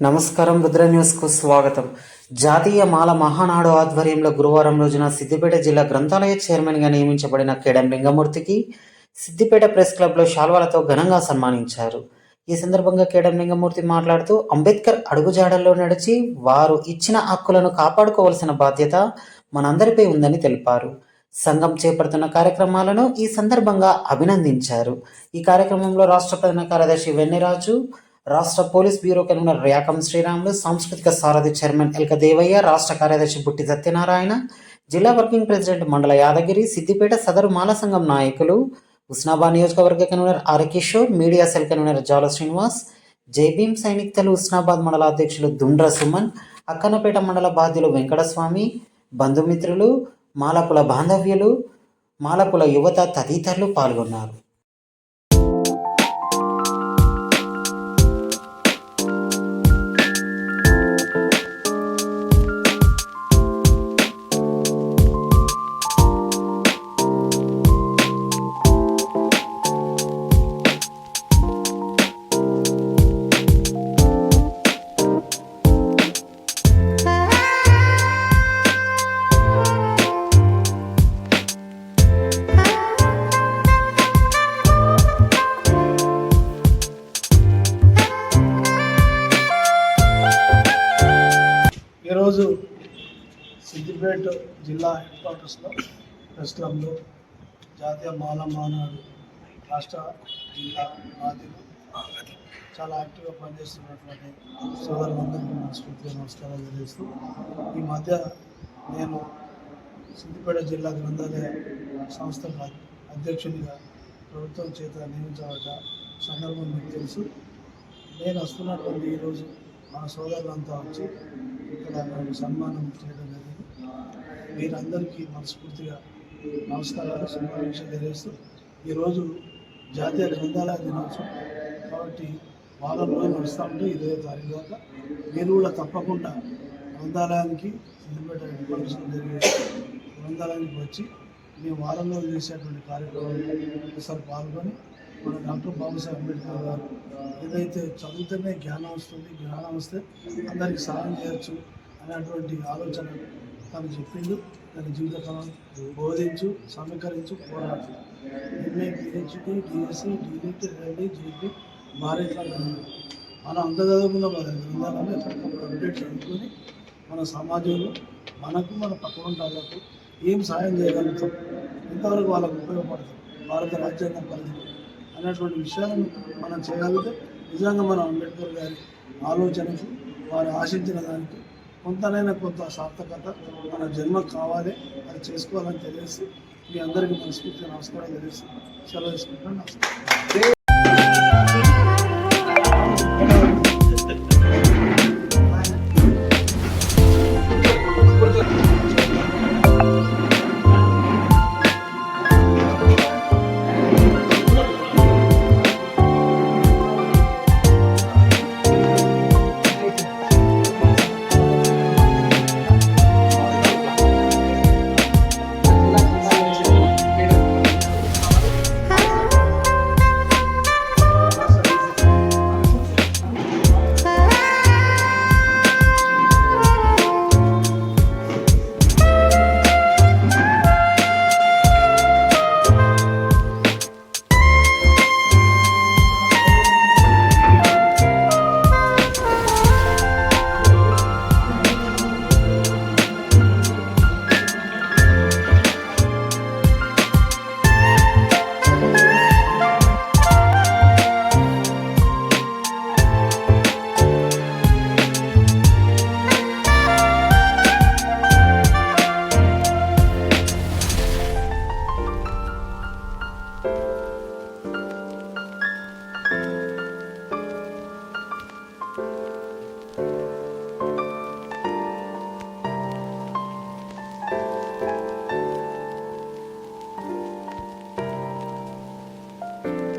నమస్కారం. రుద్ర న్యూస్కు స్వాగతం. జాతీయ మాల మహానాడు ఆధ్వర్యంలో గురువారం రోజున సిద్దిపేట జిల్లా గ్రంథాలయ చైర్మన్గా నియమించబడిన కేడం లింగమూర్తికి సిద్దిపేట ప్రెస్ క్లబ్లో శాల్వాలతో ఘనంగా సన్మానించారు. ఈ సందర్భంగా కేడం లింగమూర్తి మాట్లాడుతూ, అంబేద్కర్ అడుగుజాడల్లో నడిచి వారు ఇచ్చిన హక్కులను కాపాడుకోవాల్సిన బాధ్యత మనందరిపై ఉందని తెలిపారు. సంఘం చేపడుతున్న కార్యక్రమాలను ఈ సందర్భంగా అభినందించారు. ఈ కార్యక్రమంలో రాష్ట్ర ప్రధాన కార్యదర్శి వెన్నెరాజు, రాష్ట్ర పోలీస్ బ్యూరో కన్వీనర్ ర్యాకం శ్రీరాములు, సాంస్కృతిక సారథి చైర్మన్ ఎల్క దేవయ్య, రాష్ట్ర కార్యదర్శి బుట్టి సత్యనారాయణ, జిల్లా వర్కింగ్ ప్రెసిడెంట్ మండల యాదగిరి, సిద్దిపేట సదరు మాల సంఘం నాయకులు, ఉస్నాబాద్ నియోజకవర్గ convener R Kishore, media cell convener Jala Srinivas, Jai Bhim సైనిక్తలు Husnabad మండల అధ్యక్షులు దుండ్ర సుమన్, అక్కన్నపేట మండల బాధ్యులు వెంకటస్వామి, బంధుమిత్రులు, మాలకుల బాంధవ్యులు, మాలకుల యువత తదితరులు పాల్గొన్నారు. ఈరోజు సిద్దిపేట జిల్లా హెడ్ క్వార్టర్స్లో ప్రెస్ క్లబ్లో జాతీయ మాల మహానాడు రాష్ట్ర జిల్లా బాధ్యులు చాలా యాక్టివ్గా పనిచేస్తున్నటువంటి సోదరులందరికీ మనస్ఫూర్తిగా నమస్కారాలు తెలియజేస్తూ, ఈ మధ్య నేను సిద్దిపేట జిల్లా గ్రంథాలయ సంస్థ అధ్యక్షునిగా ప్రభుత్వం చేత నియమించబడ్డ సందర్భం మీకు తెలుసు. నేను వస్తున్నటువంటి ఈరోజు మన సోదరులంతా వచ్చి ఇక్కడ నాకు సన్మానం చేయడం జరిగింది. మీరందరికీ మనస్ఫూర్తిగా నమస్కారాలు, శుభాకాంక్షలు తెలియజేస్తూ, ఈరోజు జాతీయ గ్రంథాలయ దినోత్సవం కాబట్టి వారం రోజులు నడుస్తూ ఉంటే 20వ తారీఖు దాకా మీరు కూడా తప్పకుండా గ్రంథాలయానికి, సిద్దిపేట హెడ్ జరిగే గ్రంథాలయానికి వచ్చి మేము వారం రోజులు చేసేటువంటి కార్యక్రమాలు ఒకసారి పాల్గొని మన డాక్టర్ బాబాసాహెబ్ అంబేద్కర్ గారు ఏదైతే చదువుతూనే జ్ఞానం వస్తుంది, జ్ఞానం వస్తే అందరికీ సహాయం చేయొచ్చు అనేటువంటి ఆలోచన తను చెప్పిండు. తన జీవితకాలం బోధించు, సమీకరించు, పోరాడు. MA, PhD, DSC, delete, LED, GP, భారత మనం అంత చదువుకున్న గ్రంథాలను ఎప్పటికప్పుడు అప్డేట్ చదువుకొని మన సమాజంలో మనకు, మన పక్కన వాళ్ళకు ఏం సాయం చేయగలుగుతాం, ఎంతవరకు వాళ్ళకు ఉపయోగపడతాం భారత రాజ్యాంగం పరిధిలో అనేటువంటి విషయాలను మనం చేయగలిగితే నిజంగా మన అంబేద్కర్ గారి ఆలోచనకు, వారు ఆశించిన దానికి కొంత సార్థకత మన జన్మ కావాలి, అది చేసుకోవాలని తెలియజేసి మీ అందరికీ మనస్ఫూర్తిగా నమస్కారం తెలియజేసి సెలవు తీసుకుంటాను. నమస్కారం.